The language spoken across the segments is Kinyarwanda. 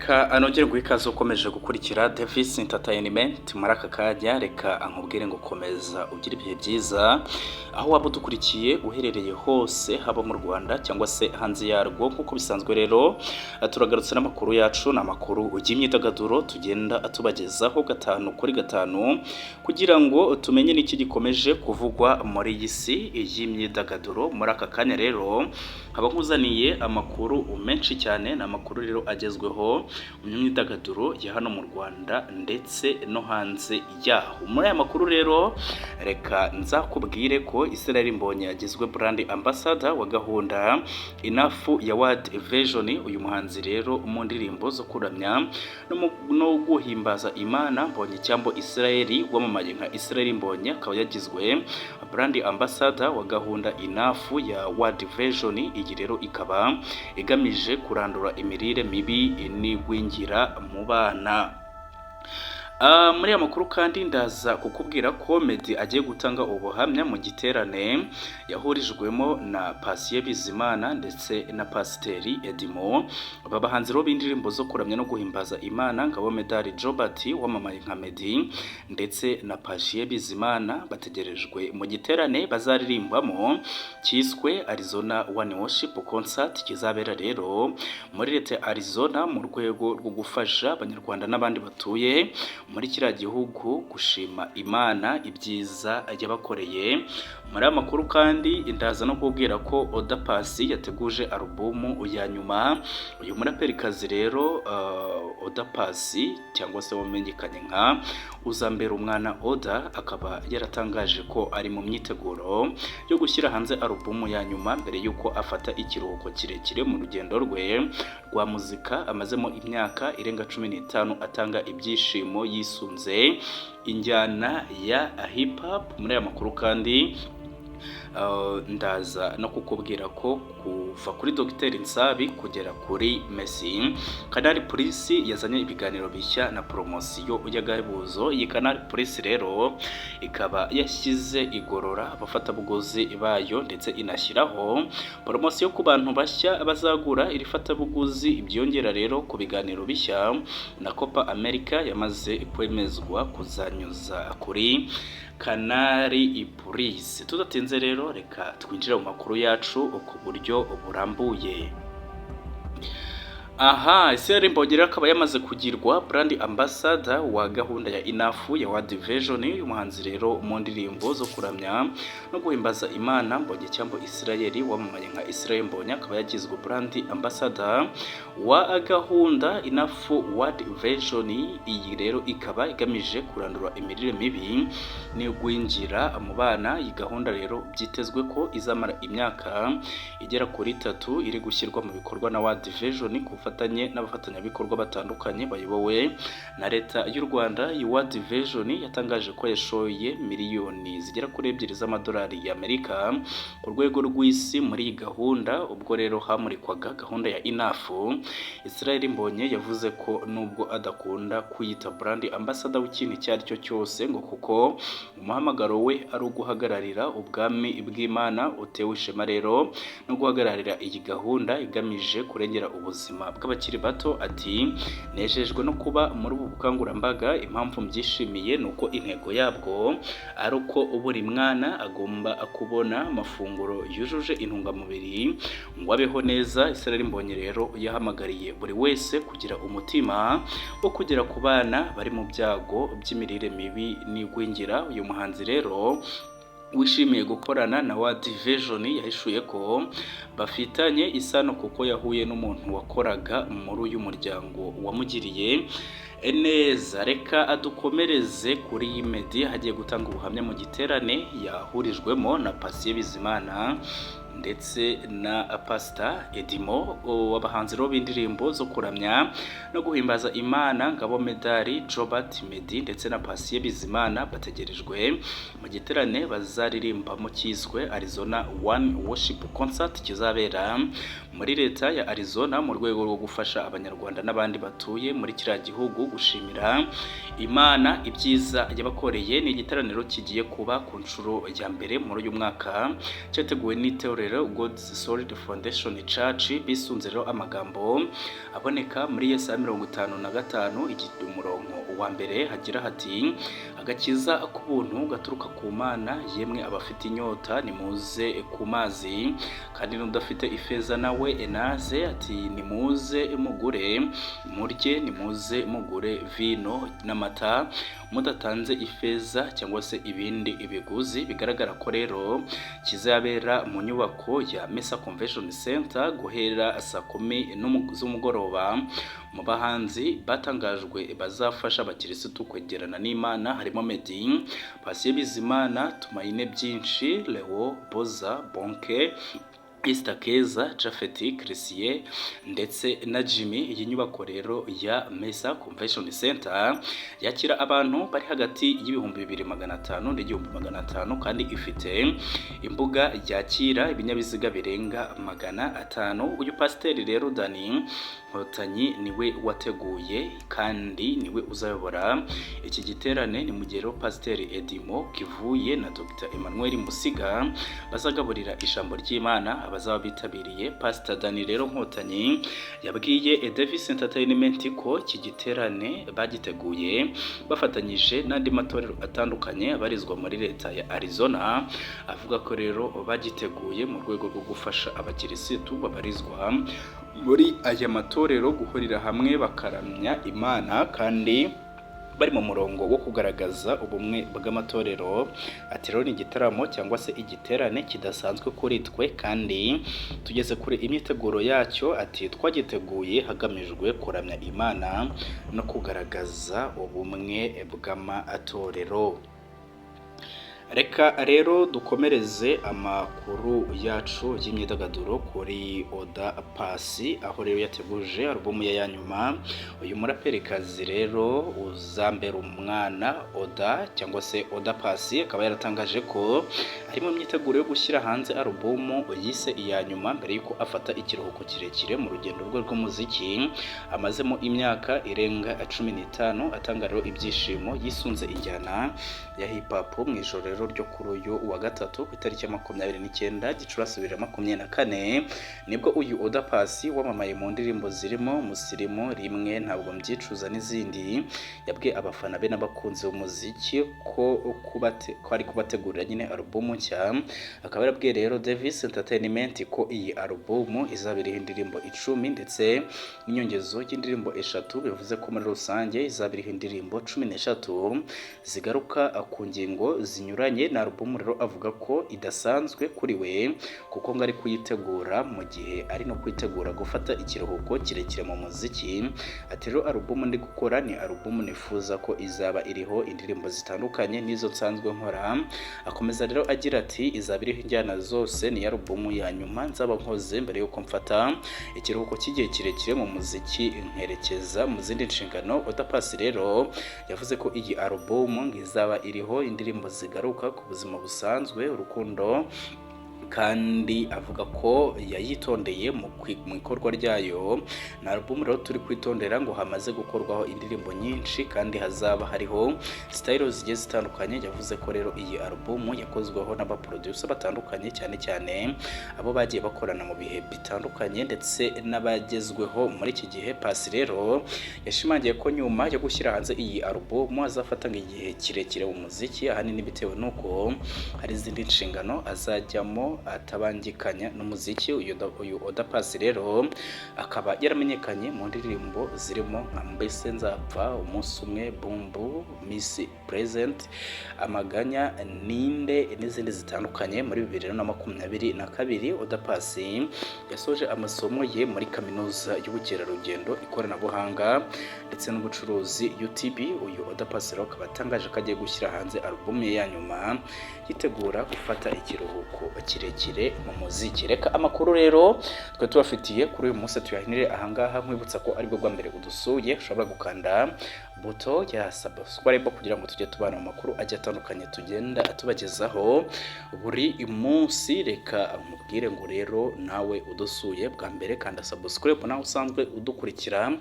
reka anongere guha ikaze ukomeje gukurikira Davis Entertainment muri aka kanya. Reka ankubwire ngo komeza ugire ibihe byiza aho waba udukurikiye uherereye hose, haba mu Rwanda cyangwa se hanze yarwo. Nk'uko bisanzwe rero turagarutse n'amakuru yacu, n'amakuru y'imyidagaduro tugenda tubagezaho gatanu kuri gatanu kugira ngo tumenye n'iki gikomeje kuvugwa muri iyi si y'imyidagaduro. Muri aka kanya rero haba nkuzaniye amakuru menshi cyane, n'amakuru rero agezweho mu myidagaduro ya hano mu Rwanda ndetse no hanze yaho. Muri aya makuru rero reka nzakubwire ko Israel Mbonyi yagizwe brand ambassador wa gahunda Enough ya World Vision. Uyu muhanzi rero mu ndirimbo zo kuramya no guhimbaza Imana, Mbonyi cyambo Israel wamamaye nka Israel Mbonyi akaba yagizwe brand ambassador wa gahunda Enough ya World Vision. Iyi rero ikaba igamije kurandura imirire mibi n'igwingira mu bana. Muri aya makuru kandi ndaza kukubwira ko Meddy agiye gutanga ubuhamya mu giterane yahurijwemo na Patient Bizimana ndetse na Pasiteri Edimo. Aba bahanzi rero b'indirimbo zo kuramya no guhimbaza Imana ngabo Medali Jobert wamamaye nka Meddy ndetse na Patient Bizimana bategerejwe mu giterane bazaririmbamo cyiswe Arizona One Worship Concert, kizabera rero muri leta ya Arizona mu rwego rwo gufasha abanyarwanda n'abandi batuye muri kiriya gihugu gushima Imana ibyiza yabakoreye. Muri aya makuru kandi ndaza no kubwira ko Oda Paccy yateguje alubumu ya nyuma. Uyu muraperikazi rero Oda Paccy cyangwa se wamenyekanye nka Uzambera Umwana Oda akaba yaratangaje ko ari mu myiteguro yo gushyira hanze alubumu ya nyuma mbere yuko afata ikiruhuko kirekire mu rugendo rwe rwa muzika amazemo imyaka irenga 15 atanga ibyishimo yisunze injyana ya hip hop. Muri aya makuru kandi ndaza no kukubwira ko kuva kuri Dr Nsabi kugera kuri Messi, Canal Plus yazanye ibiganiro bishya na promosiyo y'agahebuzo. Iyi Canal Plus rero ikaba yashyize igorora abafatabuguzi bayo ndetse inashyiraho promosiyo ku bantu bashya bazagura iri fatabuguzi. Ibyongera rero ku biganiro bishya na Copa America yamaze kwemezwa kuzanyuza kuri Canal Plus. Tudatinze rero reka twinjire mu makuru yacu ku buryo burambuye. Israel Mbonyi akaba yamaze kugirwa brand ambassador wa gahunda ya Enough ya World Vision. Uyu muhanzi rero mu ndirimbo zo kuramya no guhimbaza Imana, Mbonyi cyambo Israel wamamaye nka Israel Mbonyi akaba yagizwe brand ambassador wa gahunda Enough World Vision. Iyi rero ikaba igamije kurandura imirire mibi n'igwingira mu bana. Iyi gahunda rero byitezwe ko izamara imyaka igera kuri 3 iri gushyirwa mu bikorwa na World Vision kufatanye n'abafatanyabikorwa batandukanye bayobowe na leta y'u Rwanda. Iyi World Vision yatangaje ko yashoye miliyoni zigera kuri 2 z'amadolari y'Amerika ku rwego rw'isi muri iyi gahunda. Ubwo rero hamurikwaga gahunda ya Enough, Israel Mbonyi yavuze ko nubwo adakunda kwiyita brand ambassador w'ikintu icyo ari cyo cyose ngo kuko umuhamagaro we ari uguhagararira ubwami bw'Imana, utewe ishema rero no guhagararira iyi gahunda igamije kurengera ubuzima bw'abakiri bato. Ati nejejwe no kuba muri ubu bukangurambaga. Impamvu mbyishimiye nuko intego yabwo ari uko buri mwana agomba kubona amafunguro yujuje intungamubiri ngo abeho neza. Israel Mbonyi rero yahamagariye buri wese kugira umutima wo kugera ku bana bari mu byago by'imirire mibi n'igwingira. Uyu muhanzi rero wishimiye gukorana na World Vision yahishuye ko bafitanye isano kuko yahuye n'umuntu wakoraga muri uyu muryango wamugiriye neza. Reka adukomereze kuri Meddy hagiye gutanga ubuhamya mu giterane yahurijwemo na Patient Bizimana ndetse na Pastor Edimo. Abahanzi rero b'indirimbo zo kuramya no guhimbaza Imana ngabo Medali Jobert, Meddy ndetse na Patient Bizimana bategerejwe mu giterane bazaririmbamo cyiswe Arizona One Worship Concert, kizabera muri leta ya Arizona mu rwego rwo gufasha abanyarwanda n'abandi batuye muri kiriya gihugu gushimira Imana ibyiza yabakoreye. Ni igiteraniro kigiye kuba ku nshuro ya mbere muri uyu mwaka, cyateguwe n'itorero itorero God's Solid Foundation Church bisunze rero amagambo aboneka muri Yesaya 55 umurongo wa mbere hagira hati agakiza k'ubuntu gaturuka ku Mana yemwe abafite inyota nimuze ku mazi kandi n'udafite ifeza nawe enaze ati nimuze mugure murye nimuze mugure vino n'amata mudatanze ifeza cyangwa se ibindi ibiguzi. Bigaragara ko rero kizabera mu nyubako ya Mesa Convention Center guhera saa 10 z'umugoroba. Mu bahanzi batangajwe bazafasha abakirisitu kwegerana n'Imana harimo Meddy, Patient Bizimana, Tumaine Byinshi, Leo Boza, Bonke, Esther Keza, Jafeti, Chrisie ndetse na Jimmy. Iyi nyubako rero ya Mesa Convention Center yakira abantu bari hagati y'ibihumbi 2500 n'igihumbi 500 kandi ifite imbuga yakira ibinyabiziga birenga 500. Uyu pasiteri rero Dani Nkotanyi niwe wateguye kandi niwe uzayobora iki giterane. Ni mu gihe rero Pasiteri Edimo Kivuye na Dr Emmanuel Musiga bazagaburira ijambo ry'Imana abazaba bitabiriye. Pastor Dani rero Nkotanyi yabwiye Davis Entertainment ko iki giterane bagiteguye bafatanyije n'andi matorero atandukanye abarizwa muri leta ya Arizona. Avuga ko rero bagiteguye mu rwego rwo gufasha abakirisitu babarizwa muri aya matorero guhurira hamwe bakaramya Imana kandi bari mu murongo wo kugaragaza ubumwe bw'amatorero. Ati rero ni igitaramo cyangwa se igiterane kidasanzwe kuri twe kandi tugeze kure imyiteguro yacyo. Ati twagiteguye hagamijwe kuramya Imana no kugaragaza ubumwe bw'amatorero. Reka rero dukomereze amakuru yacu y'imyidagaduro kuri Oda Paccy, aho rero yateguje alubumu ya nyuma. Uyu muraperikazi rero uzambera umwana Oda cyangwa se Oda Paccy akaba yaratangaje ko ari mu myiteguro yo gushyira hanze alubumu yise iya nyuma mbere yuko afata ikiruhuko kirekire mu rugendo rwe rw'umuziki amazemo imyaka irenga 15 atanga rero ibyishimo yisunze injyana ya hip hop mu ijoro ryo kuri uyu wa gatatu ku itariki ya 29 Gicurasi 2024 nibwo uyu Oda Paccy wamamaye mu ndirimbo zirimo Musirimu, Rimwe, Ntabwo Mbyicuza n'izindi yabwiye abafana be n'abakunzi b'umuziki ko ari kubategurira nyine alubumu nshya. Akaba yarabwiye rero Davis Entertainment ko iyi alubumu izabiriho indirimbo 10 ndetse n'inyongezo y'indirimbo 3, bivuze ko muri rusange izabiriho indirimbo 13 zigaruka ku ngingo zinyuranye. Na alubumu rero avuga ko idasanzwe kuri we kuko ngo ari kuyitegura mu gihe ari no kwitegura gufata ikiruhuko kirekire mu muziki. Ati rero alubumu ndi gukora ni alubumu nifuza ko izaba iriho indirimbo zitandukanye n'izo nsanzwe nkora. Akomeza rero agira ati izaba iriho injyana zose, ni alubumu ya nyuma nzaba nkoze mbere yuko mfata ikiruhuko cy'igihe kirekire mu muziki nkerekeza mu zindi nshingano. Oda Paccy rero yavuze ko iyi alubumu ngo izaba iriho indirimbo zigaruka ku buzima busanzwe, urukundo, kandi avuga ko yayitondeye mu ikorwa ryayo. Na album rero turi kwitondera ngo hamaze gukorwaho indirimbo nyinshi kandi hazaba hariho style zigiye zitandukanye. Yavuze ko rero iyi album yakozweho n'abaproducer batandukanye cyane cyane abo bagiye bakorana mu bihe bitandukanye ndetse n'abagezweho muri iki gihe. Paccy rero yashimangiye ko nyuma yo gushyira hanze iyi album azafata igihe kirekire mu muziki, ahanini bitewe nuko hari izindi nshingano azajyamo atabangikanya n'umuziki. Uyu Oda Paccy rero akaba yaramenyekanye mu ndirimbo zirimo nka Mbese Nzapfa, Umunsi Umwe, Bumbu, Miss Present, Amaganya, Ninde n'izindi zitandukanye. Muri 2022 Oda Paccy yasoje amasomo ye muri kaminuza y'ubukerarugendo, ikoranabuhanga ndetse n'ubucuruzi UTB. Uyu Oda Paccy rero akaba atangaje ko agiye gushyira hanze album ye ya nyuma yitegura gufata ikiruhuko kirekire mu muziki. Reka amakuru rero twe tubafitiye kuri uyu munsi tuyahinire ahangaha, nkwibutsa ko aribwo bwa mbere udusuye ushobora gukanda buto ya subscribe kugira ngo tujye tubana mu makuru ajya atandukanye tugenda tubagezaho buri munsi. Reka nkubwire ngo rero nawe udusuye bwa mbere kanda subscribe, nawe usanzwe udukurikira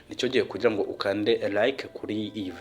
nicyo gihe kugira ngo ukande like kuri iyi